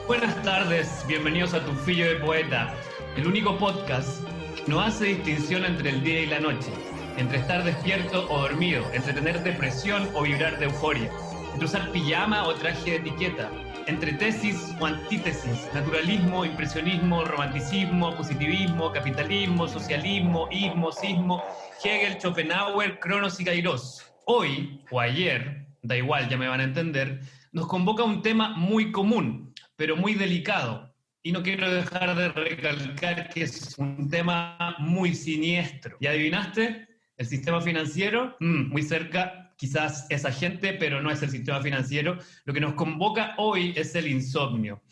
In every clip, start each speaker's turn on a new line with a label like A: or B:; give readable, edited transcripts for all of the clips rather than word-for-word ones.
A: Buenas tardes, bienvenidos a Tu Fillo de Poeta, el único podcast que no hace distinción entre el día y la noche, entre estar despierto o dormido, entre tener depresión o vibrar de euforia, entre usar pijama o traje de etiqueta, entre tesis o antítesis, naturalismo, impresionismo, romanticismo, positivismo, capitalismo, socialismo, ismo, sismo, Hegel, Schopenhauer, Cronos y Kairos. Hoy o ayer, da igual, ya me van a entender, nos convoca un tema muy común, pero muy delicado. Y no quiero dejar de recalcar que es un tema muy siniestro. ¿Y adivinaste? ¿El sistema financiero? Muy cerca, quizás esa gente, pero no es el sistema financiero. Lo que nos convoca hoy es el insomnio.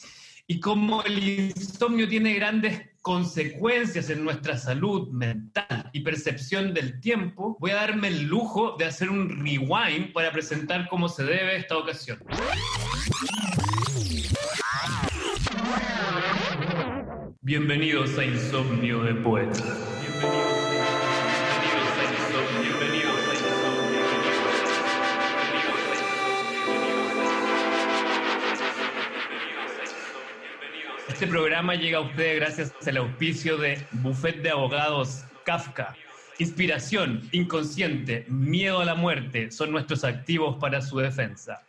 A: Y como el insomnio tiene grandes consecuencias en nuestra salud mental y percepción del tiempo, voy a darme el lujo de hacer un rewind para presentar cómo se debe esta ocasión. Bienvenidos a Insomnio de Poeta. Este programa llega a ustedes gracias al auspicio de Buffet de Abogados Kafka. Inspiración, inconsciente, miedo a la muerte son nuestros activos para su defensa.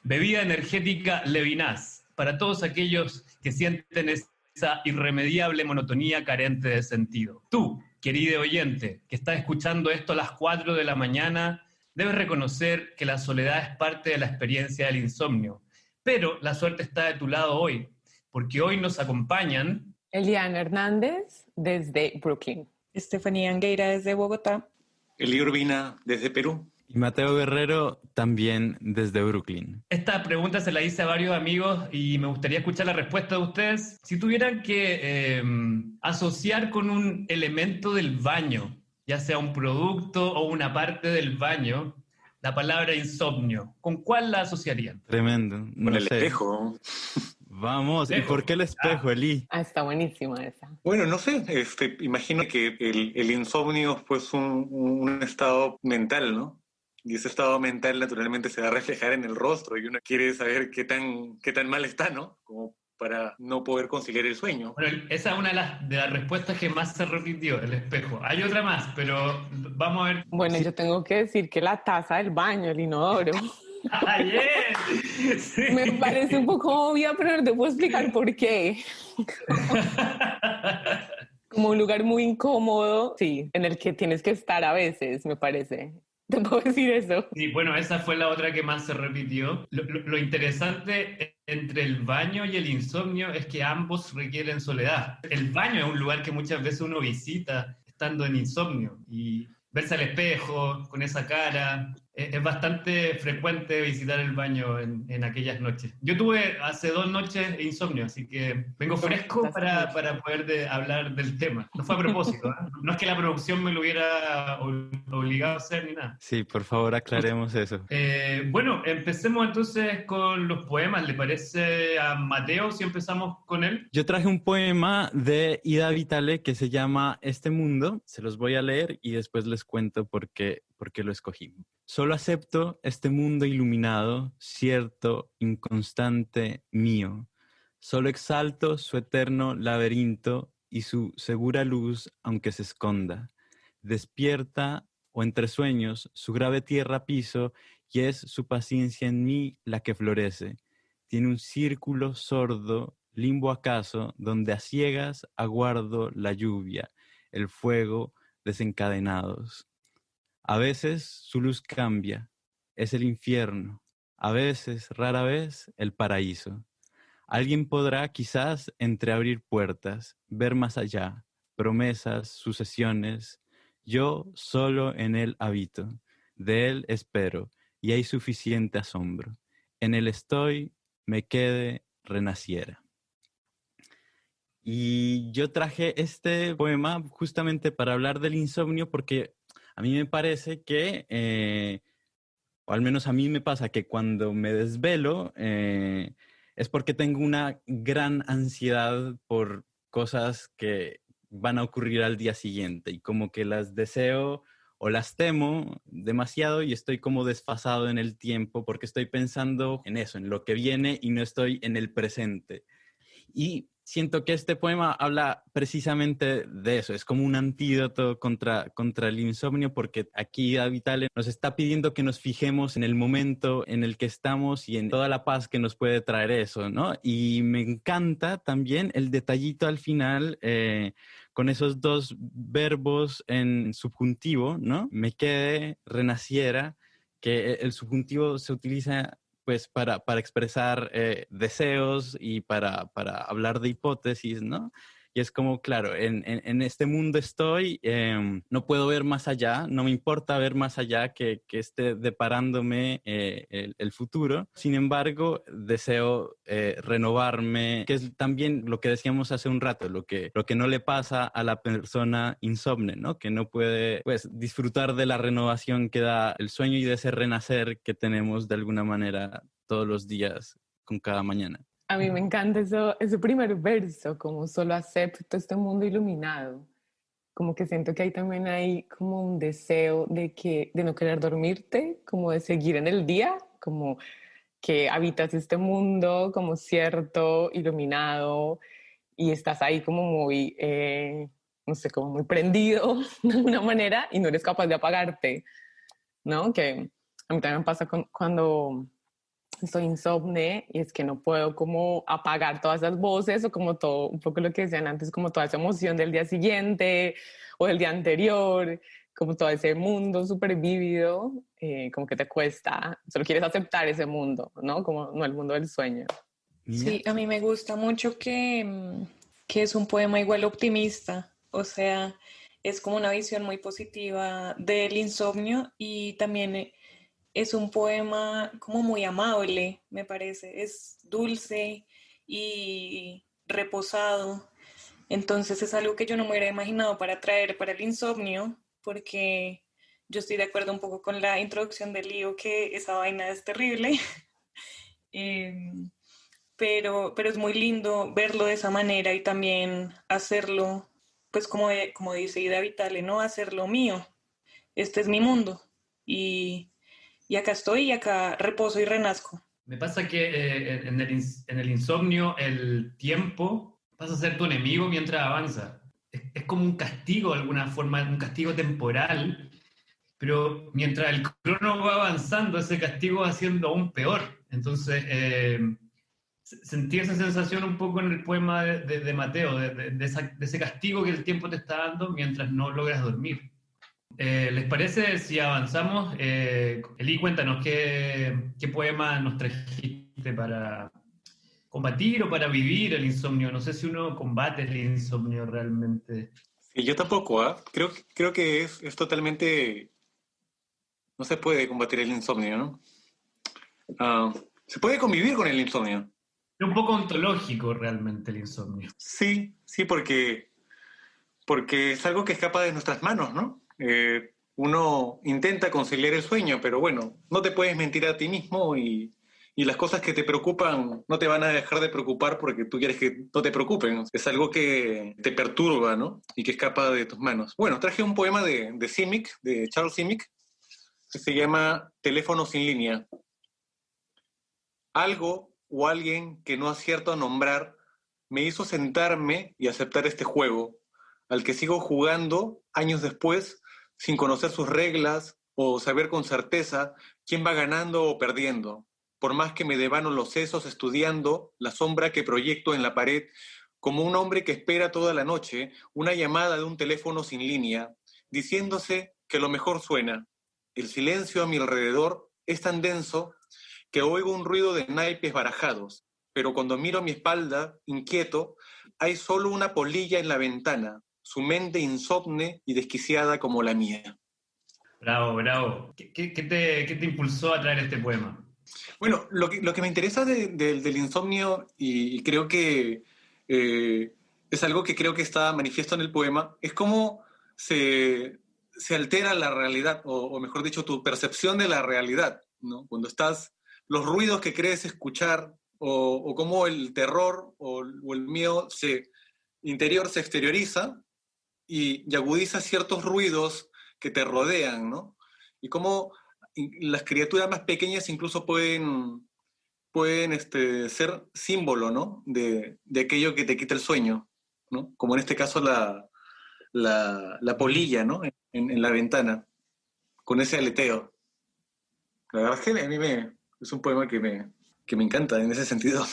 A: Bebida energética Levinas, para todos aquellos que sienten esa irremediable monotonía carente de sentido. Tú, querido oyente, que estás escuchando esto a las 4 de la mañana, debes reconocer que la soledad es parte de la experiencia del insomnio. Pero la suerte está de tu lado hoy, porque hoy nos acompañan
B: Eliana Hernández desde Brooklyn,
C: Estefanía Angueira desde Bogotá,
D: Eli Urbina desde Perú.
E: Y Mateo Guerrero también desde Brooklyn.
A: Esta pregunta se la hice a varios amigos y me gustaría escuchar la respuesta de ustedes. Si tuvieran que asociar con un elemento del baño, ya sea un producto o una parte del baño, la palabra insomnio, ¿con cuál la asociarían?
E: Tremendo.
D: Con el espejo.
E: Vamos, ¿y por qué el espejo, Eli?
B: Está buenísima esa.
D: Bueno, no sé, imagino que el insomnio pues un estado mental, ¿no? Y ese estado mental naturalmente se va a reflejar en el rostro y uno quiere saber qué tan mal está, ¿no? Como para no poder conciliar el sueño.
A: Bueno, esa es una de las respuestas que más se repitió, el espejo. Hay otra más, pero vamos a ver.
B: Bueno, yo tengo que decir que la taza del baño, el inodoro,
A: ¡Ayer! Sí.
B: me parece un poco obvia, pero no te puedo explicar por qué. Como un lugar muy incómodo, sí, en el que tienes que estar a veces, me parece. ¿Te puedo decir eso?
A: Sí, bueno, esa fue la otra que más se repitió. Lo interesante entre el baño y el insomnio es que ambos requieren soledad. El baño es un lugar que muchas veces uno visita estando en insomnio y verse al espejo con esa cara. Es bastante frecuente visitar el baño en aquellas noches. Yo tuve hace 2 noches insomnio, así que vengo fresco para poder hablar del tema. No fue a propósito, ¿eh? No es que la producción me lo hubiera obligado a hacer ni nada.
E: Sí, por favor, aclaremos eso.
A: Bueno, empecemos entonces con los poemas. ¿Le parece a Mateo si empezamos con él?
E: Yo traje un poema de Ida Vitale que se llama Este Mundo. Se los voy a leer y después les cuento por qué lo escogí. Solo acepto este mundo iluminado, cierto, inconstante, mío. Solo exalto su eterno laberinto y su segura luz, aunque se esconda. Despierta o entre sueños, su grave tierra piso, y es su paciencia en mí la que florece. Tiene un círculo sordo, limbo acaso, donde a ciegas aguardo la lluvia, el fuego desencadenados. A veces su luz cambia, es el infierno, a veces, rara vez, el paraíso. Alguien podrá quizás entreabrir puertas, ver más allá, promesas, sucesiones. Yo solo en él habito, de él espero, y hay suficiente asombro. En él estoy, me quede, renaciera. Y yo traje este poema justamente para hablar del insomnio porque a mí me parece que, o al menos a mí me pasa que cuando me desvelo es porque tengo una gran ansiedad por cosas que van a ocurrir al día siguiente y como que las deseo o las temo demasiado y estoy como desfasado en el tiempo porque estoy pensando en eso, en lo que viene y no estoy en el presente. Y siento que este poema habla precisamente de eso. Es como un antídoto contra el insomnio, porque aquí Ida Vitale nos está pidiendo que nos fijemos en el momento en el que estamos y en toda la paz que nos puede traer eso, ¿no? Y me encanta también el detallito al final, con esos dos verbos en subjuntivo, ¿no? Me quedé, renaciera, que el subjuntivo se utiliza pues para expresar deseos y para hablar de hipótesis, ¿no? Y es como, claro, en este mundo estoy, no puedo ver más allá, no me importa ver más allá que esté deparándome el futuro. Sin embargo, deseo renovarme, que es también lo que decíamos hace un rato, lo que no le pasa a la persona insomne, ¿no? Que no puede, pues, disfrutar de la renovación que da el sueño y de ese renacer que tenemos de alguna manera todos los días con cada mañana.
B: A mí me encanta ese primer verso, como solo acepto este mundo iluminado. Como que siento que ahí también hay como un deseo de no querer dormirte, como de seguir en el día, como que habitas este mundo como cierto, iluminado, y estás ahí como muy, no sé, como muy prendido de alguna manera y no eres capaz de apagarte, ¿no? Que a mí también me pasa cuando estoy insomne y es que no puedo como apagar todas esas voces o como todo, un poco lo que decían antes, como toda esa emoción del día siguiente o del día anterior, como todo ese mundo súper vívido, como que te cuesta, solo quieres aceptar ese mundo, ¿no? Como no el mundo del sueño.
C: Sí, a mí me gusta mucho que es un poema igual optimista, o sea, es como una visión muy positiva del insomnio y también es un poema como muy amable, me parece, es dulce y reposado, entonces es algo que yo no me hubiera imaginado para traer para el insomnio, porque yo estoy de acuerdo un poco con la introducción del lío, que esa vaina es terrible. Em, pero es muy lindo verlo de esa manera y también hacerlo, pues como dice Ida Vitale, ¿no? Hacerlo mío. Este es mi mundo y acá estoy y acá reposo y renazco.
A: Me pasa que en el insomnio el tiempo pasa a ser tu enemigo mientras avanza. Es como un castigo de alguna forma, un castigo temporal, pero mientras el crono va avanzando, ese castigo va siendo aún peor. Entonces, sentí esa sensación un poco en el poema de Mateo, de ese castigo que el tiempo te está dando mientras no logras dormir. ¿Les parece si avanzamos? Eli, cuéntanos, ¿qué poema nos trajiste para combatir o para vivir el insomnio? No sé si uno combate el insomnio realmente.
D: Sí, yo tampoco, ¿ah? Creo que es totalmente... No se puede combatir el insomnio, ¿no? Se puede convivir con el insomnio.
A: Es un poco ontológico realmente el insomnio.
D: Sí, sí, porque es algo que escapa de nuestras manos, ¿no? Uno intenta conciliar el sueño, pero bueno, no te puedes mentir a ti mismo y las cosas que te preocupan no te van a dejar de preocupar porque tú quieres que no te preocupen. Es algo que te perturba, ¿no? Y que escapa de tus manos. Bueno, traje un poema de Simic, de Charles Simic, que se llama Teléfono sin línea. Algo o alguien que no acierto a nombrar me hizo sentarme y aceptar este juego, al que sigo jugando años después, sin conocer sus reglas o saber con certeza quién va ganando o perdiendo, por más que me devano los sesos estudiando la sombra que proyecto en la pared, como un hombre que espera toda la noche una llamada de un teléfono sin línea, diciéndose que lo mejor suena. El silencio a mi alrededor es tan denso que oigo un ruido de naipes barajados, pero cuando miro a mi espalda, inquieto, hay solo una polilla en la ventana, su mente insomne y desquiciada como la mía.
A: Bravo, bravo. ¿Qué te impulsó a traer este poema?
D: Bueno, lo que me interesa del insomnio, y creo que es algo que creo que está manifiesto en el poema, es cómo se altera la realidad, o mejor dicho, tu percepción de la realidad, ¿no? Cuando estás, los ruidos que crees escuchar, o cómo el terror o el miedo interior se exterioriza y agudiza ciertos ruidos que te rodean, ¿no? Y cómo las criaturas más pequeñas incluso pueden pueden ser símbolo, ¿no? De aquello que te quita el sueño, ¿no? Como en este caso la polilla, ¿no? En la ventana, con ese aleteo. La verdad es que a mí es un poema que me encanta en ese sentido.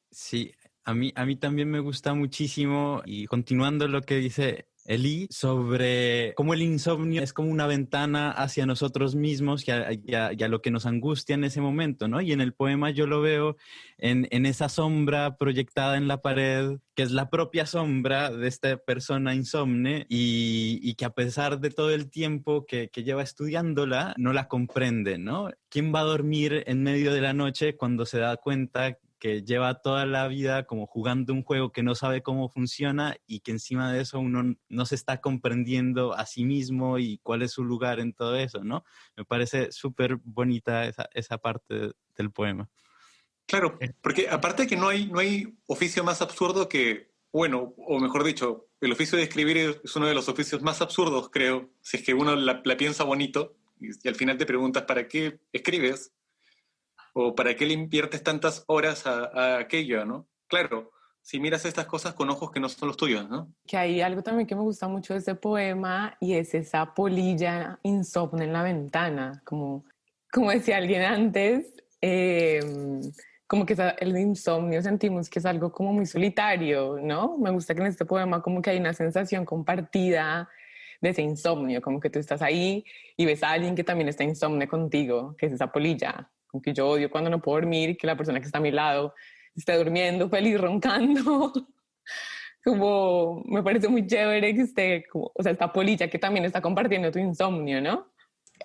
E: Sí, a mí también me gusta muchísimo y continuando lo que dice Eli sobre cómo el insomnio es como una ventana hacia nosotros mismos y a lo que nos angustia en ese momento, ¿no? Y en el poema yo lo veo en esa sombra proyectada en la pared, que es la propia sombra de esta persona insomne y que a pesar de todo el tiempo que lleva estudiándola, no la comprende, ¿no? ¿Quién va a dormir en medio de la noche cuando se da cuenta que lleva toda la vida como jugando un juego que no sabe cómo funciona y que encima de eso uno no se está comprendiendo a sí mismo y cuál es su lugar en todo eso, ¿no? Me parece súper bonita esa parte del poema.
D: Claro, porque aparte que no hay oficio más absurdo que, bueno, o mejor dicho, el oficio de escribir es uno de los oficios más absurdos, creo, si es que uno la piensa bonito y al final te preguntas, ¿para qué escribes? ¿O para qué le inviertes tantas horas a aquello, ¿no? Claro, si miras estas cosas con ojos que no son los tuyos, ¿no?
B: Que hay algo también que me gusta mucho de este poema y es esa polilla insomne en la ventana, como decía alguien antes, como que el insomnio sentimos que es algo como muy solitario, ¿no? Me gusta que en este poema como que hay una sensación compartida de ese insomnio, como que tú estás ahí y ves a alguien que también está insomne contigo, que es esa polilla, como que yo odio cuando no puedo dormir, que la persona que está a mi lado esté durmiendo feliz roncando. Como me parece muy chévere que esté, como, o sea, esta polilla que también está compartiendo tu insomnio, ¿no?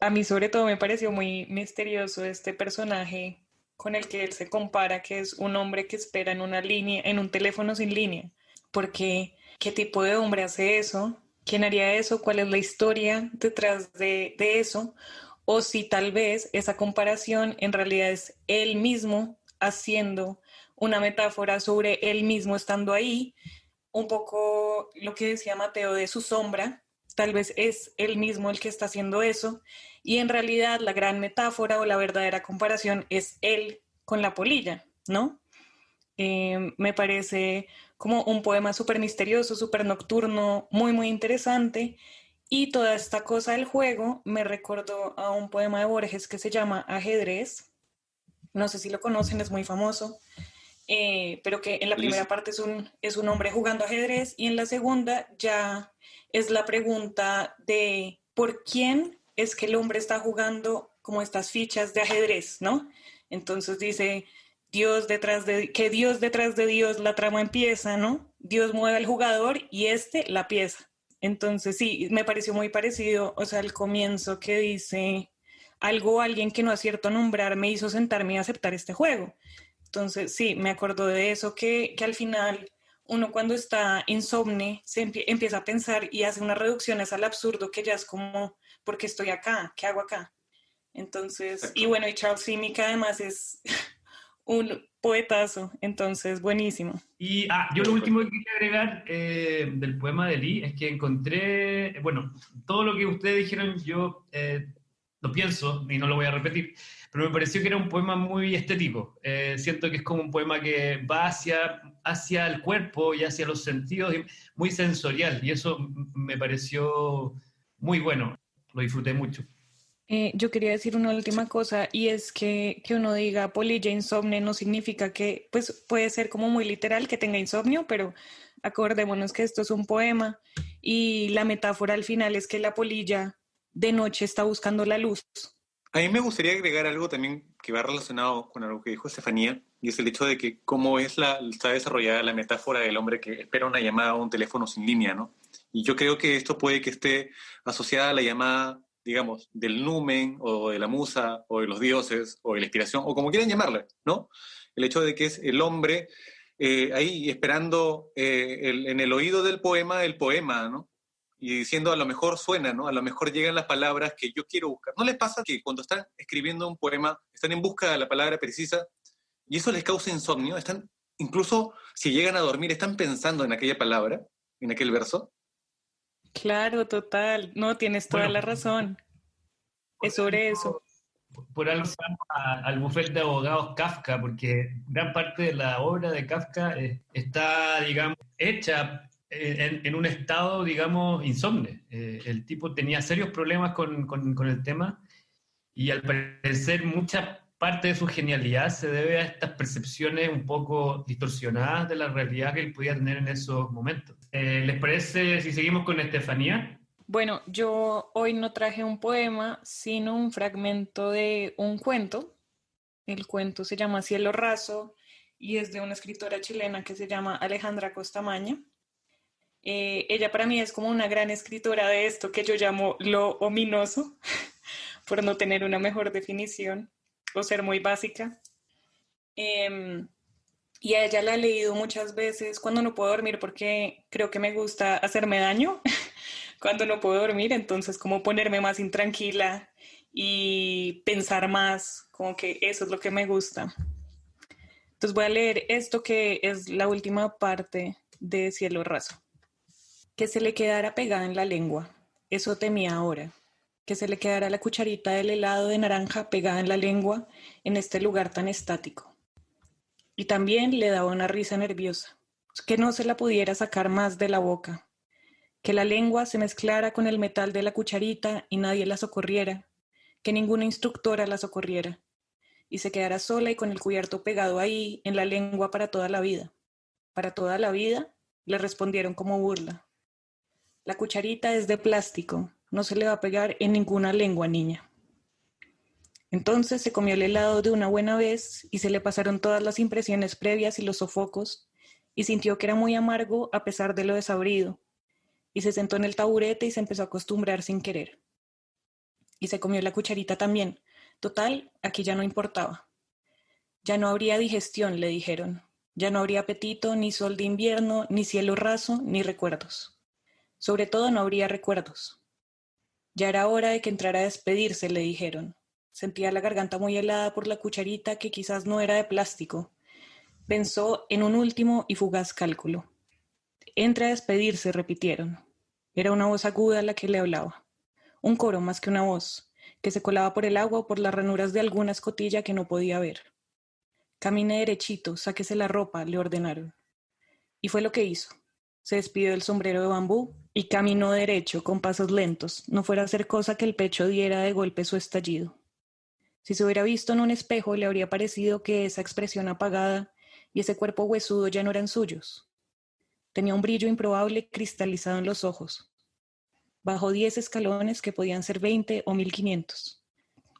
C: A mí sobre todo me pareció muy misterioso este personaje con el que él se compara, que es un hombre que espera en una línea, en un teléfono sin línea. Porque, ¿qué tipo de hombre hace eso? ¿Quién haría eso? ¿Cuál es la historia detrás de eso? O si tal vez esa comparación en realidad es él mismo haciendo una metáfora sobre él mismo estando ahí, un poco lo que decía Mateo de su sombra, tal vez es él mismo el que está haciendo eso, y en realidad la gran metáfora o la verdadera comparación es él con la polilla, ¿no? Me parece como un poema súper misterioso, súper nocturno, muy, muy interesante. Y toda esta cosa del juego me recordó a un poema de Borges que se llama Ajedrez. No sé si lo conocen, es muy famoso. Pero que en la primera parte es un hombre jugando ajedrez y en la segunda ya es la pregunta de por quién es que el hombre está jugando como estas fichas de ajedrez, ¿no? Entonces dice, que Dios detrás de Dios la trama empieza, ¿no? Dios mueve al jugador y la pieza. Entonces sí, me pareció muy parecido, o sea, el comienzo que dice algo, alguien que no acierto a nombrar me hizo sentarme y aceptar este juego. Entonces, sí, me acuerdo de eso, que al final uno cuando está insomne empieza a pensar y hace unas reducciones al absurdo que ya es como, ¿por qué estoy acá? ¿Qué hago acá? Entonces, y bueno, y Charles Simic además es un poetazo, entonces buenísimo.
A: Y yo lo último que quería agregar del poema de Lee es que encontré, bueno, todo lo que ustedes dijeron yo lo pienso y no lo voy a repetir, pero me pareció que era un poema muy estético. Siento que es como un poema que va hacia el cuerpo y hacia los sentidos, muy sensorial, y eso me pareció muy bueno, lo disfruté mucho.
C: Yo quería decir una última cosa y es que uno diga polilla insomne no significa que, pues puede ser como muy literal que tenga insomnio, pero acordémonos que esto es un poema y la metáfora al final es que la polilla de noche está buscando la luz.
D: A mí me gustaría agregar algo también que va relacionado con algo que dijo Estefanía, y es el hecho de que cómo está desarrollada la metáfora del hombre que espera una llamada a un teléfono sin línea, ¿no? Y yo creo que esto puede que esté asociada a la llamada, digamos, del numen, o de la musa, o de los dioses, o de la inspiración, o como quieran llamarle, ¿no? El hecho de que es el hombre ahí esperando en el oído del poema, el poema, ¿no? Y diciendo a lo mejor suena, ¿no? A lo mejor llegan las palabras que yo quiero buscar. ¿No les pasa que cuando están escribiendo un poema están en busca de la palabra precisa y eso les causa insomnio? Están, incluso si llegan a dormir, están pensando en aquella palabra, en aquel verso.
C: Claro, total. No, tienes toda la razón. Es sobre eso.
A: por algo se llama al bufete de abogados Kafka, porque gran parte de la obra de Kafka está, digamos, hecha en un estado, digamos, insomne. El tipo tenía serios problemas con el tema y al parecer mucha parte de su genialidad se debe a estas percepciones un poco distorsionadas de la realidad que él podía tener en esos momentos. ¿Les parece si seguimos con Estefanía?
C: Bueno, yo hoy no traje un poema, sino un fragmento de un cuento. El cuento se llama Cielo Raso y es de una escritora chilena que se llama Alejandra Costamaña. Ella para mí es como una gran escritora de esto que yo llamo lo ominoso, por no tener una mejor definición o ser muy básica. Y a ella la he leído muchas veces cuando no puedo dormir porque creo que me gusta hacerme daño cuando no puedo dormir, entonces como ponerme más intranquila y pensar más, como que eso es lo que me gusta. Entonces voy a leer esto que es la última parte de Cielo Raso. Que se le quedara pegada en la lengua, eso temía ahora. Que se le quedara la cucharita del helado de naranja pegada en la lengua en este lugar tan estático. Y también le daba una risa nerviosa, que no se la pudiera sacar más de la boca, que la lengua se mezclara con el metal de la cucharita y nadie la socorriera, que ninguna instructora la socorriera, y se quedara sola y con el cubierto pegado ahí en la lengua para toda la vida. ¿Para toda la vida? Le respondieron como burla. La cucharita es de plástico, no se le va a pegar en ninguna lengua, niña. Entonces se comió el helado de una buena vez y se le pasaron todas las impresiones previas y los sofocos, y sintió que era muy amargo a pesar de lo desabrido, y se sentó en el taburete y se empezó a acostumbrar sin querer. Y se comió la cucharita también. Total, aquí ya no importaba. Ya no habría digestión, le dijeron. Ya no habría apetito, ni sol de invierno, ni cielo raso, ni recuerdos. Sobre todo no habría recuerdos. Ya era hora de que entrara a despedirse, le dijeron. Sentía la garganta muy helada por la cucharita que quizás no era de plástico. Pensó en un último y fugaz cálculo. Entre a despedirse, repitieron. Era una voz aguda la que le hablaba. Un coro más que una voz, que se colaba por el agua o por las ranuras de alguna escotilla que no podía ver. Camine derechito, sáquese la ropa, le ordenaron. Y fue lo que hizo. Se despidió del sombrero de bambú y caminó derecho, con pasos lentos, no fuera a hacer cosa que el pecho diera de golpe su estallido. Si se hubiera visto en un espejo, le habría parecido que esa expresión apagada y ese cuerpo huesudo ya no eran suyos. Tenía un brillo improbable cristalizado en los ojos. Bajó 10 escalones que podían ser 20 o 1500.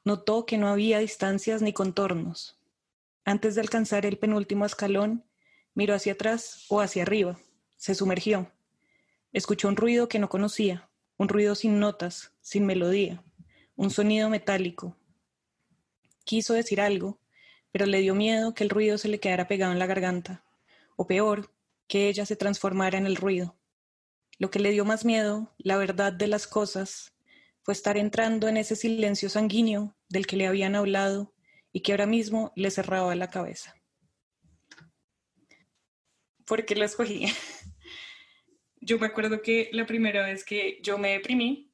C: Notó que no había distancias ni contornos. Antes de alcanzar el penúltimo escalón, miró hacia atrás o hacia arriba. Se sumergió. Escuchó un ruido que no conocía, un ruido sin notas, sin melodía, un sonido metálico. Quiso decir algo, pero le dio miedo que el ruido se le quedara pegado en la garganta, o peor, que ella se transformara en el ruido. Lo que le dio más miedo, la verdad de las cosas, fue estar entrando en ese silencio sanguíneo del que le habían hablado y que ahora mismo le cerraba la cabeza. ¿Por qué lo escogí? Yo me acuerdo que la primera vez que yo me deprimí,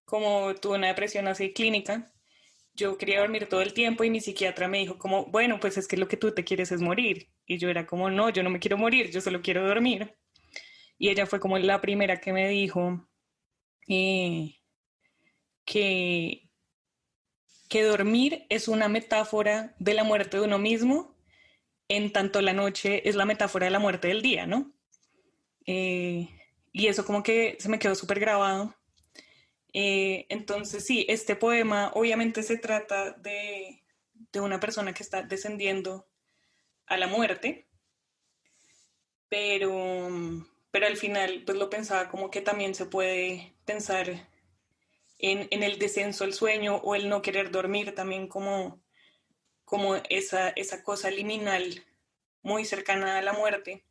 C: como tuve una depresión así clínica, yo quería dormir todo el tiempo y mi psiquiatra me dijo como, bueno, pues es que lo que tú te quieres es morir. Y yo era como, no, yo no me quiero morir, yo solo quiero dormir. Y ella fue como la primera que me dijo que dormir es una metáfora de la muerte de uno mismo, en tanto la noche es la metáfora de la muerte del día, ¿no? Y eso como que se me quedó súper grabado. Entonces sí, este poema obviamente se trata de una persona que está descendiendo a la muerte, pero al final pues lo pensaba como que también se puede pensar en el descenso al sueño o el no querer dormir también como esa cosa liminal muy cercana a la muerte.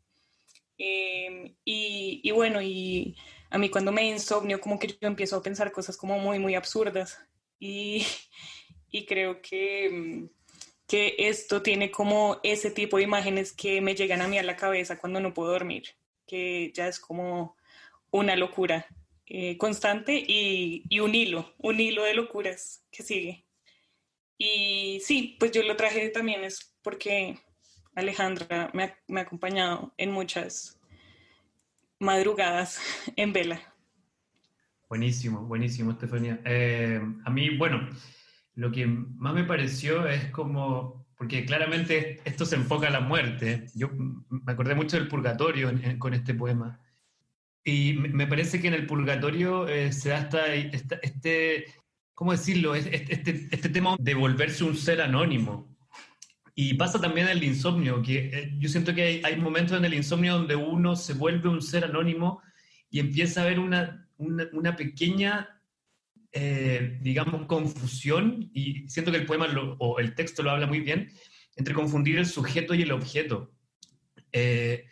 C: Y bueno, y a mí cuando me da insomnio como que yo empiezo a pensar cosas como muy, muy absurdas y creo que esto tiene como ese tipo de imágenes que me llegan a mí a la cabeza cuando no puedo dormir, que ya es como una locura constante y un hilo de locuras que sigue. Y sí, pues yo lo traje también es porque Alejandra me ha acompañado en muchas madrugadas en vela.
A: Buenísimo, buenísimo, Estefanía. A mí, bueno, lo que más me pareció es como, porque claramente esto se enfoca a la muerte. Yo me acordé mucho del purgatorio con este poema. Y me parece que en el purgatorio se da este, ¿cómo decirlo? Este tema de volverse un ser anónimo. Y pasa también en el insomnio, que yo siento que hay momentos en el insomnio donde uno se vuelve un ser anónimo y empieza a haber una pequeña, digamos, confusión, y siento que el poema o el texto lo habla muy bien, entre confundir el sujeto y el objeto. Eh,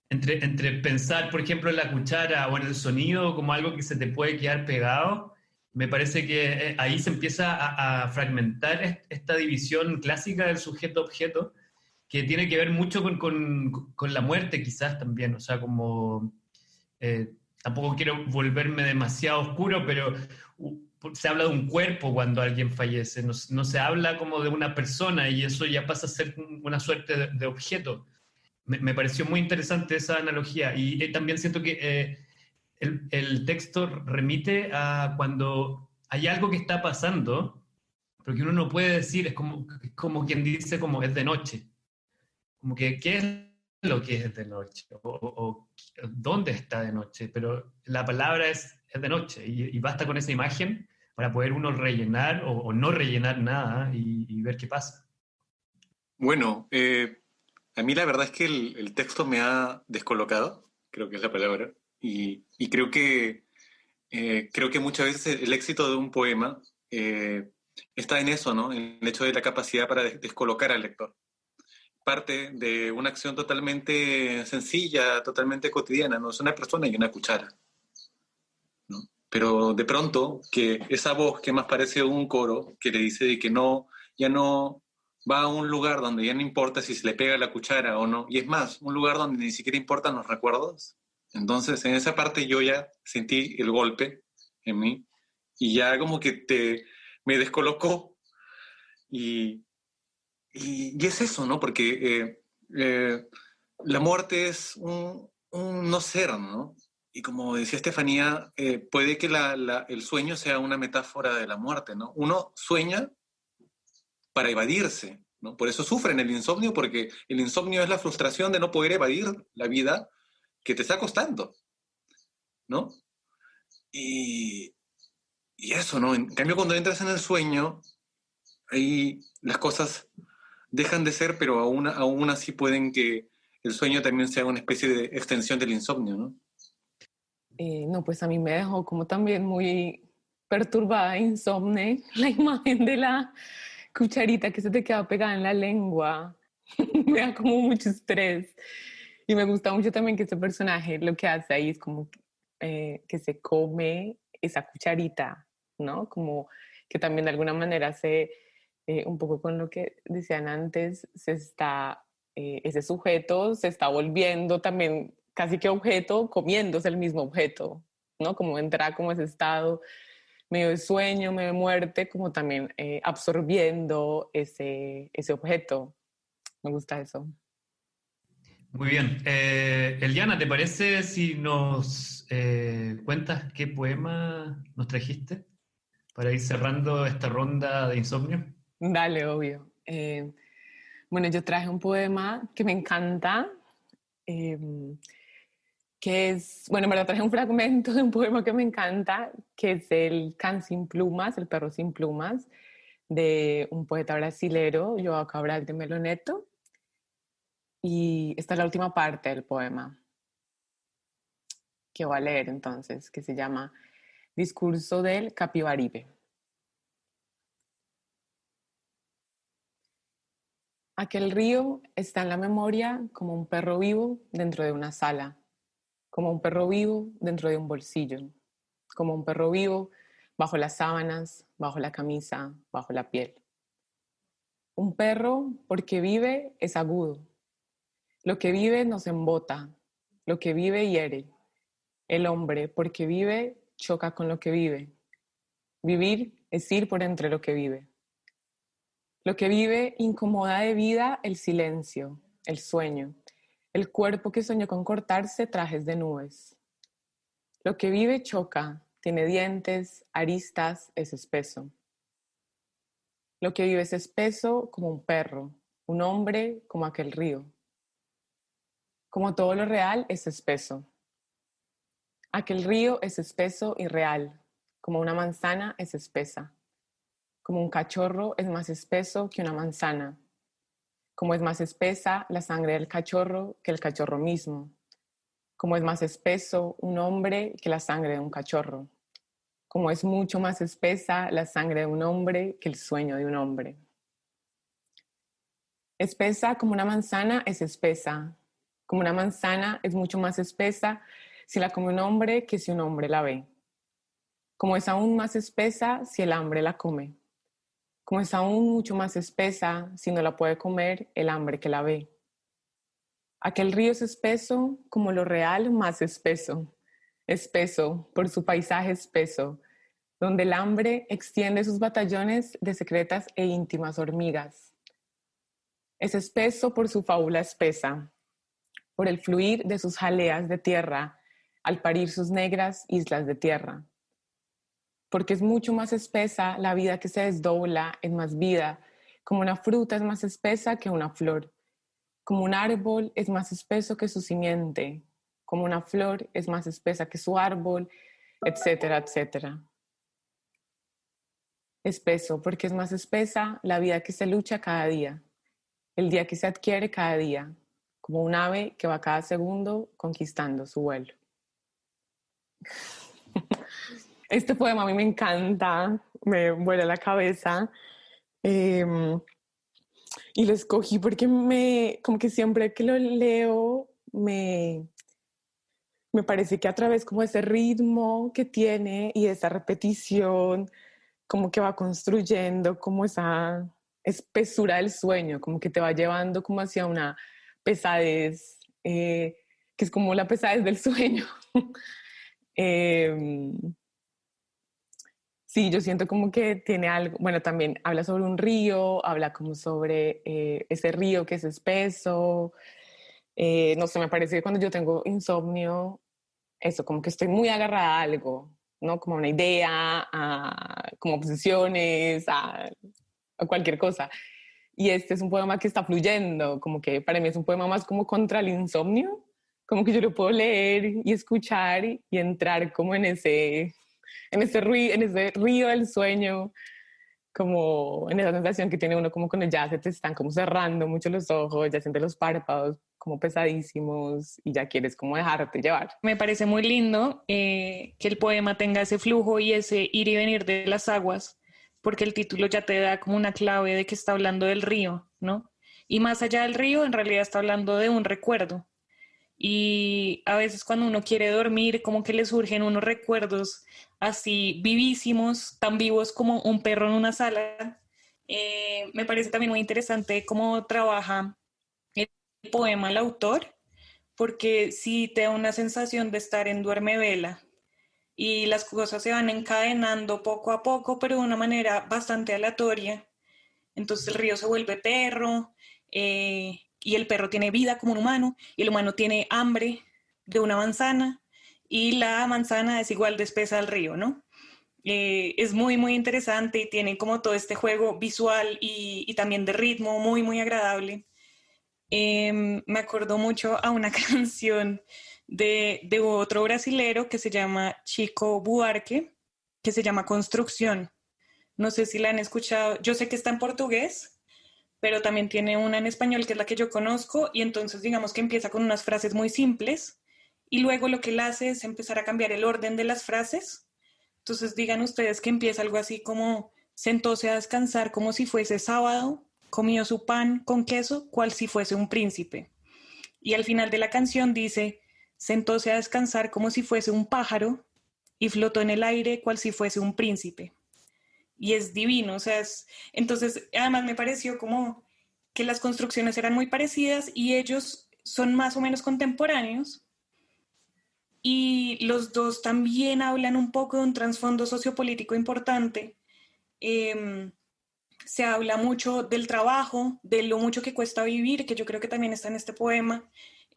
A: entre pensar, por ejemplo, en la cuchara o en el sonido como algo que se te puede quedar pegado, me parece que ahí se empieza a fragmentar esta división clásica del sujeto-objeto, que tiene que ver mucho con la muerte quizás también, o sea, como, tampoco quiero volverme demasiado oscuro, pero se habla de un cuerpo cuando alguien fallece, no se habla como de una persona, y eso ya pasa a ser una suerte de objeto. Me pareció muy interesante esa analogía, y también siento que el texto remite a cuando hay algo que está pasando, pero que uno no puede decir, es como quien dice como es de noche, como que qué es lo que es de noche, o dónde está de noche, pero la palabra es de noche, y basta con esa imagen para poder uno rellenar o no rellenar nada y ver qué pasa.
D: Bueno, a mí la verdad es que el texto me ha descolocado, creo que es la palabra, y creo que muchas veces el éxito de un poema está en eso, ¿no? En el hecho de la capacidad para descolocar al lector. Parte de una acción totalmente sencilla, totalmente cotidiana, ¿no? Es una persona y una cuchara, ¿no? Pero de pronto, que esa voz que más parece un coro, que le dice de que no, ya no va a un lugar donde ya no importa si se le pega la cuchara o no, y es más, un lugar donde ni siquiera importan los recuerdos. Entonces, en esa parte yo ya sentí el golpe en mí, y ya como que me descolocó, y, y es eso, ¿no? Porque la muerte es un no ser, ¿no? Y como decía Estefanía, puede que el sueño sea una metáfora de la muerte, ¿no? Uno sueña para evadirse, ¿no? Por eso sufren el insomnio, porque el insomnio es la frustración de no poder evadir la vida que te está costando, ¿no? Y, y eso, ¿no? En cambio, cuando entras en el sueño, ahí las cosas dejan de ser, pero aún así pueden que el sueño también sea una especie de extensión del insomnio, ¿no?
B: No, pues a mí me dejó como también muy perturbada, insomne, la imagen de la cucharita que se te queda pegada en la lengua. Me da como mucho estrés. Y me gusta mucho también que ese personaje lo que hace ahí es como que se come esa cucharita, ¿no? Como que también de alguna manera un poco con lo que decían antes, ese sujeto se está volviendo también casi que objeto, comiéndose el mismo objeto, ¿no? Como entrar como ese estado medio de sueño, medio de muerte, como también absorbiendo ese objeto. Me gusta eso.
A: Muy bien. Eliana, ¿te parece si nos cuentas qué poema nos trajiste para ir cerrando esta ronda de insomnio?
B: Dale, obvio. Bueno, yo traje un poema que me encanta, eh, que es, bueno, en verdad traje un fragmento de un poema que me encanta, que es el Can sin plumas, el perro sin plumas, de un poeta brasilero, João Cabral de Melo Neto. Y esta es la última parte del poema que voy a leer entonces, que se llama Discurso del Capibaribe. Aquel río está en la memoria como un perro vivo dentro de una sala, como un perro vivo dentro de un bolsillo, como un perro vivo bajo las sábanas, bajo la camisa, bajo la piel. Un perro porque vive es agudo. Lo que vive nos embota, lo que vive hiere. El hombre porque vive choca con lo que vive. Vivir es ir por entre lo que vive. Lo que vive incomoda de vida el silencio, el sueño, el cuerpo que soñó con cortarse trajes de nubes. Lo que vive choca, tiene dientes, aristas, es espeso. Lo que vive es espeso como un perro, un hombre como aquel río. Como todo lo real es espeso. Aquel río es espeso y real, como una manzana es espesa. Como un cachorro es más espeso que una manzana. Como es más espesa la sangre del cachorro que el cachorro mismo. Como es más espeso un hombre que la sangre de un cachorro. Como es mucho más espesa la sangre de un hombre que el sueño de un hombre. Espesa como una manzana es espesa. Como una manzana es mucho más espesa si la come un hombre que si un hombre la ve. Como es aún más espesa si el hambre la come. Como es aún mucho más espesa si no la puede comer el hambre que la ve. Aquel río es espeso como lo real más espeso. Espeso por su paisaje espeso, donde el hambre extiende sus batallones de secretas e íntimas hormigas. Es espeso por su fábula espesa, por el fluir de sus jaleas de tierra al parir sus negras islas de tierra. Porque es mucho más espesa la vida que se desdobla en más vida, como una fruta es más espesa que una flor, como un árbol es más espeso que su simiente, como una flor es más espesa que su árbol, etcétera, etcétera. Espeso, porque es más espesa la vida que se lucha cada día, el día que se adquiere cada día, como un ave que va cada segundo conquistando su vuelo. Este poema a mí me encanta, me vuela la cabeza y lo escogí porque como que siempre que lo leo me parece que a través como ese ritmo que tiene y esa repetición como que va construyendo como esa espesura del sueño, como que te va llevando como hacia una pesadez, que es como la pesadez del sueño. Sí, yo siento como que tiene algo, bueno, también habla sobre un río, habla como sobre ese río que es espeso. No sé, me parece que cuando yo tengo insomnio, eso, como que estoy muy agarrada a algo, ¿no? Como a una idea, como obsesiones, a cualquier cosa. Y este es un poema que está fluyendo, como que para mí es un poema más como contra el insomnio, como que yo lo puedo leer y escuchar y entrar como en ese río del sueño, como en esa sensación que tiene uno como cuando ya se te están como cerrando mucho los ojos, ya sientes los párpados como pesadísimos y ya quieres como dejarte llevar.
C: Me parece muy lindo que el poema tenga ese flujo y ese ir y venir de las aguas, porque el título ya te da como una clave de que está hablando del río, ¿no? Y más allá del río, en realidad está hablando de un recuerdo. Y a veces cuando uno quiere dormir, como que le surgen unos recuerdos así vivísimos, tan vivos como un perro en una sala. Me parece también muy interesante cómo trabaja el poema el autor, porque sí te da una sensación de estar en duerme vela y las cosas se van encadenando poco a poco, pero de una manera bastante aleatoria. Entonces el río se vuelve perro y el perro tiene vida como un humano y el humano tiene hambre de una manzana y la manzana es igual de espesa al río, ¿no? Es muy, muy interesante y tiene como todo este juego visual y también de ritmo muy, muy agradable. Me acordó mucho a una canción de otro brasilero que se llama Chico Buarque, que se llama Construcción. No sé si la han escuchado. Yo sé que está en portugués, pero también tiene una en español que es la que yo conozco y entonces digamos que empieza con unas frases muy simples y luego lo que él hace es empezar a cambiar el orden de las frases. Entonces digan ustedes que empieza algo así como sentóse a descansar como si fuese sábado, comió su pan con queso cual si fuese un príncipe. Y al final de la canción dice, sentóse a descansar como si fuese un pájaro y flotó en el aire cual si fuese un príncipe. Y es divino, o sea, entonces además me pareció como que las construcciones eran muy parecidas y ellos son más o menos contemporáneos y los dos también hablan un poco de un trasfondo sociopolítico importante. se habla mucho del trabajo, de lo mucho que cuesta vivir, que yo creo que también está en este poema,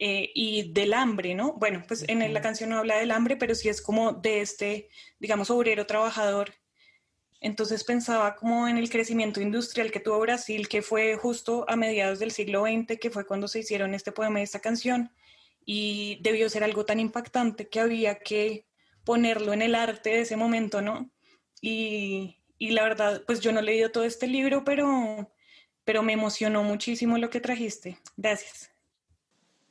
C: y del hambre, ¿no? Bueno, pues en la canción no habla del hambre, pero sí es como de este, digamos, obrero trabajador. Entonces pensaba como en el crecimiento industrial que tuvo Brasil, que fue justo a mediados del siglo XX, que fue cuando se hicieron este poema y esta canción, y debió ser algo tan impactante que había que ponerlo en el arte de ese momento, ¿no? Y la verdad, pues yo no he leído todo este libro, pero me emocionó muchísimo lo que trajiste. Gracias.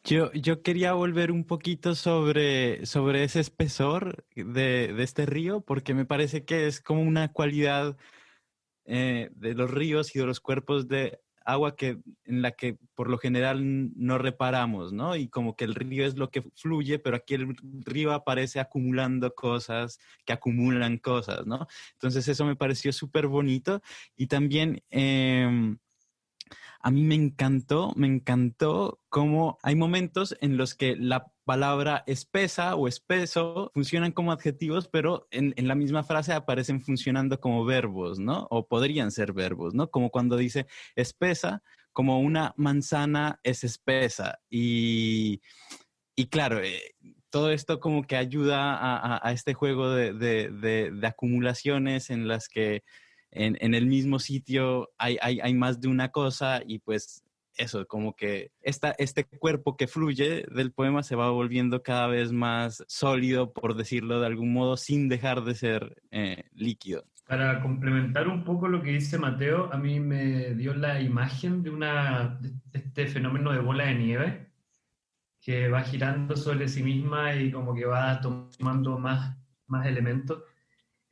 E: Yo quería volver un poquito sobre ese espesor de este río, porque me parece que es como una cualidad de los ríos y de los cuerpos de agua en la que por lo general no reparamos, ¿no? Y como que el río es lo que fluye, pero aquí el río aparece acumulando cosas que acumulan cosas, ¿no? Entonces eso me pareció súper bonito y también... a mí me encantó cómo hay momentos en los que la palabra espesa o espeso funcionan como adjetivos, pero en la misma frase aparecen funcionando como verbos, ¿no? O podrían ser verbos, ¿no? Como cuando dice espesa, como una manzana es espesa. Y claro, todo esto como que ayuda a este juego de acumulaciones en las que en el mismo sitio hay más de una cosa y pues eso, como que este cuerpo que fluye del poema se va volviendo cada vez más sólido, por decirlo de algún modo, sin dejar de ser líquido.
A: Para complementar un poco lo que dice Mateo, a mí me dio la imagen de este fenómeno de bola de nieve que va girando sobre sí misma y como que va tomando más elementos.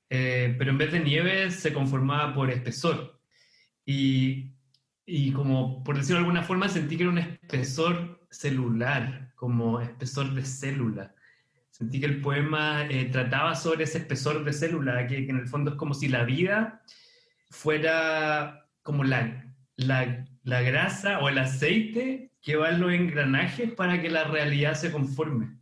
A: Pero en vez de nieve se conformaba por espesor. Y, y como, por decirlo de alguna forma, sentí que era un espesor celular, como espesor de célula. Sentí que el poema trataba sobre ese espesor de célula, que en el fondo es como si la vida fuera como la grasa o el aceite que va en los engranajes para que la realidad se conforme.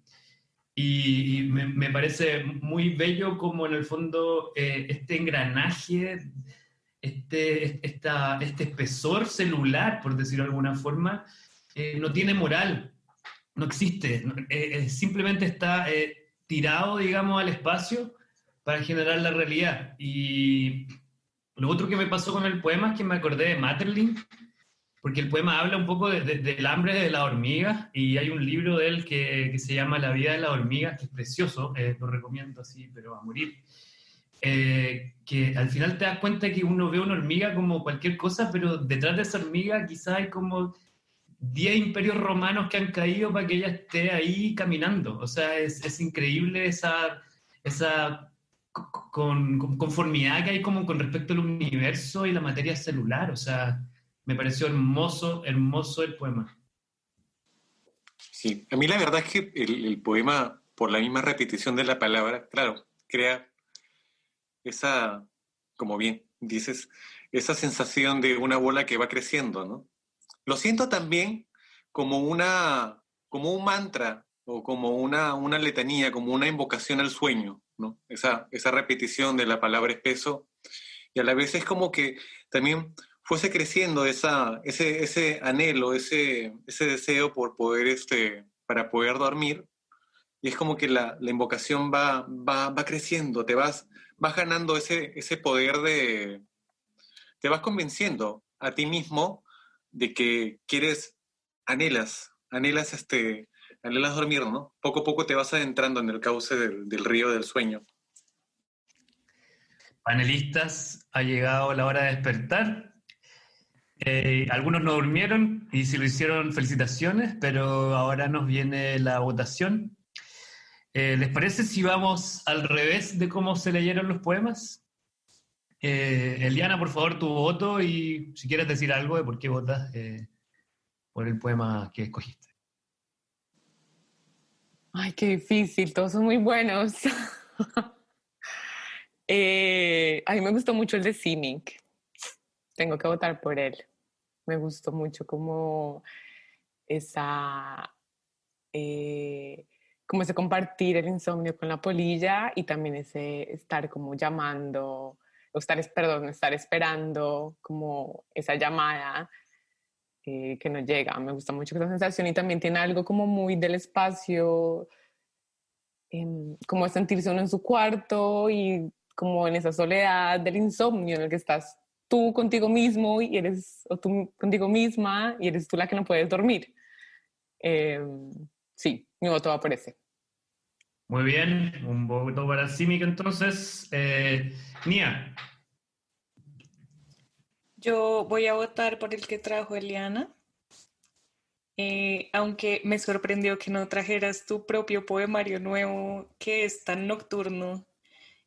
A: Y me parece muy bello como en el fondo este engranaje, este espesor celular, por decirlo de alguna forma, no tiene moral, no existe, simplemente está tirado, digamos, al espacio para generar la realidad. Y lo otro que me pasó con el poema es que me acordé de Maeterlinck, porque el poema habla un poco del hambre de las hormigas, y hay un libro de él que se llama La vida de las hormigas, que es precioso, lo recomiendo así, pero a morir. Que al final te das cuenta que uno ve una hormiga como cualquier cosa, pero detrás de esa hormiga quizás hay como 10 imperios romanos que han caído para que ella esté ahí caminando. O sea, es increíble esa conformidad que hay como con respecto al universo y la materia celular. O sea, me pareció hermoso, hermoso el poema.
D: Sí, a mí la verdad es que el poema, por la misma repetición de la palabra, claro, crea esa, como bien dices, esa sensación de una bola que va creciendo, ¿no? Lo siento también como como un mantra o como una letanía, como una invocación al sueño, ¿no? Esa repetición de la palabra espeso, y a la vez es como que también fuese creciendo ese anhelo, ese deseo por poder, para poder dormir, y es como que la invocación va creciendo, vas ganando ese poder te vas convenciendo a ti mismo de que anhelas, anhelas dormir, ¿no? Poco a poco te vas adentrando en el cauce del río del sueño.
A: Panelistas, ha llegado la hora de despertar. Algunos no durmieron y si lo hicieron, felicitaciones, pero ahora nos viene la votación. ¿Les parece si vamos al revés de cómo se leyeron los poemas? Eliana, por favor, tu voto, y si quieres decir algo de por qué votas por el poema que escogiste.
B: Ay, qué difícil, todos son muy buenos. A mí me gustó mucho el de Simic. Tengo que votar por él. Me gustó mucho como esa, como ese compartir el insomnio con la polilla y también ese estar como llamando estar esperando como esa llamada que no llega. Me gusta mucho esa sensación y también tiene algo como muy del espacio, como sentirse uno en su cuarto y como en esa soledad del insomnio en el que estás tú contigo mismo o tú contigo misma y eres tú la que no puedes dormir. Sí, mi voto va por ese.
A: Muy bien, un voto para Simic entonces. Nia.
C: Yo voy a votar por el que trajo Eliana, aunque me sorprendió que no trajeras tu propio poemario nuevo que es tan nocturno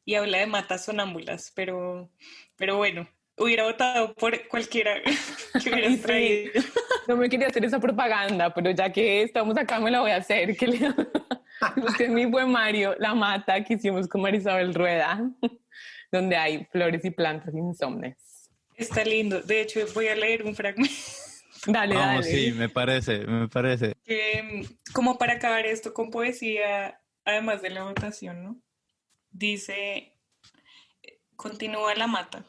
C: y habla de matas sonámbulas, pero bueno, hubiera votado por cualquiera que hubieras traído.
B: No me quería hacer esa propaganda, pero ya que estamos acá me la voy a hacer. Usted es mi poemario, La Mata, que hicimos con Marisabel Rueda, donde hay flores y plantas insomnes.
C: Está lindo. De hecho, voy a leer un fragmento.
E: Vamos, sí, me parece.
C: Como para acabar esto con poesía, además de la votación, ¿no? Dice, continúa La Mata.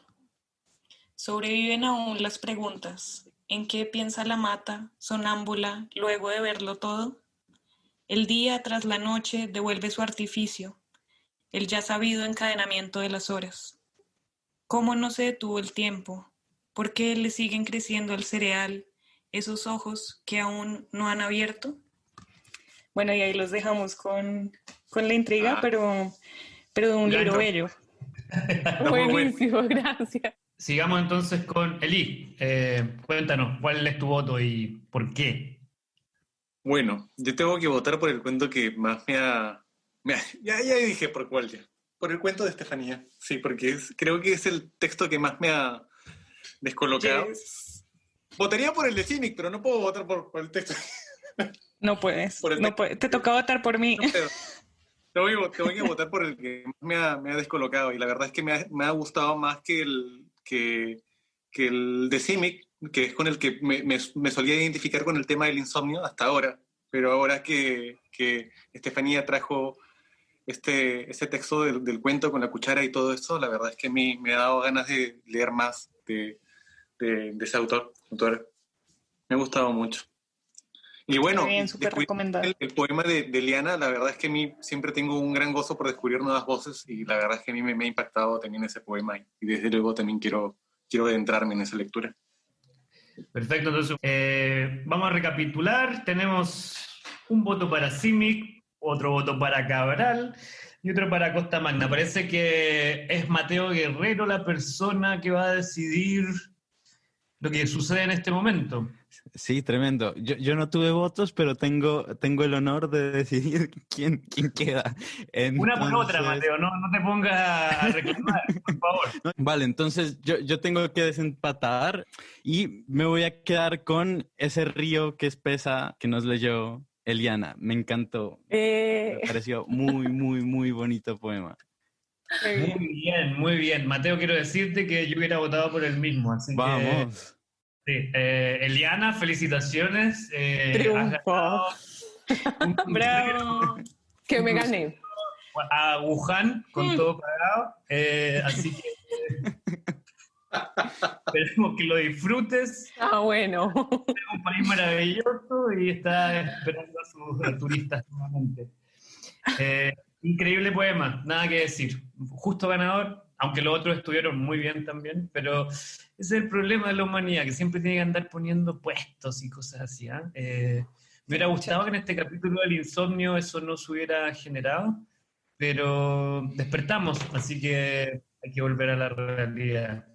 C: Sobreviven aún las preguntas. ¿En qué piensa la mata, sonámbula, luego de verlo todo? El día tras la noche devuelve su artificio, el ya sabido encadenamiento de las horas. ¿Cómo no se detuvo el tiempo? ¿Por qué le siguen creciendo al cereal esos ojos que aún no han abierto? Bueno, y ahí los dejamos con la intriga, pero de un libro bello.
B: Buenísimo, gracias.
A: Sigamos entonces con Eli. Cuéntanos, ¿cuál es tu voto y por qué?
D: Bueno, yo tengo que votar por el cuento que más ya dije por cuál ya. Por el cuento de Estefanía. Sí, porque creo que es el texto que más me ha descolocado.
C: Yes.
D: Votaría por el de Cynic, pero no puedo votar por el texto.
C: No puedes. Te toca votar por mí.
D: No, tengo que votar por el que más me ha descolocado. Y la verdad es que me ha gustado más que el de Simic, que es con el que me solía identificar con el tema del insomnio hasta ahora. Pero ahora que Estefanía trajo ese texto del cuento con la cuchara y todo eso, la verdad es que me ha dado ganas de leer más de ese autor. Me ha gustado mucho. Y bueno,
C: bien, súper recomendado.
D: El poema de Eliana, la verdad es que a mí siempre tengo un gran gozo por descubrir nuevas voces y la verdad es que a mí me ha impactado también ese poema y desde luego también quiero adentrarme en esa lectura.
A: Perfecto, entonces vamos a recapitular. Tenemos un voto para Simic, otro voto para Cabral y otro para Costa Magna. Parece que es Mateo Guerrero la persona que va a decidir lo que sucede en este momento.
E: Sí, tremendo. Yo no tuve votos, pero tengo el honor de decidir quién queda. Entonces...
A: Una por otra, Mateo, no te pongas a reclamar, por favor.
E: Vale, entonces yo tengo que desempatar y me voy a quedar con ese río que espesa que nos leyó Eliana. Me encantó. Me pareció muy, muy, muy bonito poema.
A: Muy bien. Mateo, quiero decirte que yo hubiera votado por el mismo. Así
E: Vamos.
A: Sí, Eliana, felicitaciones.
B: Triunfo.
C: ¡Bravo!
B: Que me gané.
A: A Wuhan con todo pagado. Así que esperemos que lo disfrutes.
B: Bueno.
A: Es un país maravilloso y está esperando a sus turistas nuevamente. Increíble poema, nada que decir. Justo ganador, aunque los otros estuvieron muy bien también, pero ese es el problema de la humanidad, que siempre tiene que andar poniendo puestos y cosas así. Me hubiera gustado que en este capítulo del insomnio eso no se hubiera generado, pero despertamos, así que hay que volver a la realidad.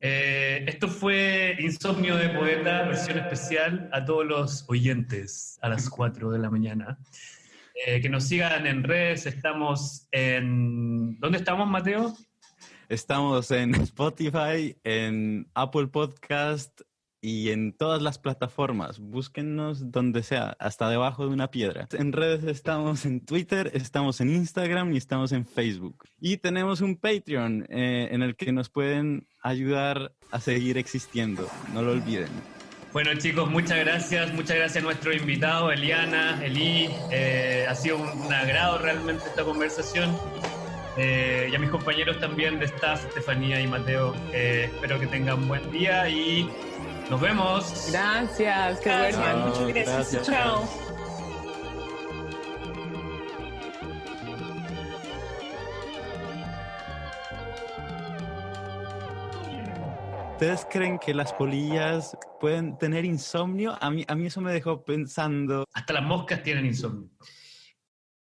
A: Esto fue Insomnio de Poeta, versión especial a todos los oyentes a las 4 de la mañana. Que nos sigan en redes, estamos en... ¿Dónde estamos, Mateo?
E: Estamos en Spotify, en Apple Podcast y en todas las plataformas. Búsquennos donde sea, hasta debajo de una piedra. En redes estamos en Twitter, estamos en Instagram y estamos en Facebook. Y tenemos un Patreon en el que nos pueden ayudar a seguir existiendo. No lo olviden.
A: Bueno, chicos, muchas gracias a nuestro invitado, Eliana, Eli. Ha sido un agrado realmente esta conversación. y a mis compañeros también de staff, Estefanía y Mateo. Espero que tengan buen día y nos vemos.
B: Gracias, qué
C: Gracias,
B: bueno.
C: muchas gracias.
E: Gracias.
C: Chao.
E: ¿Ustedes creen que las polillas pueden tener insomnio? A mí eso me dejó pensando.
A: Hasta las moscas tienen insomnio.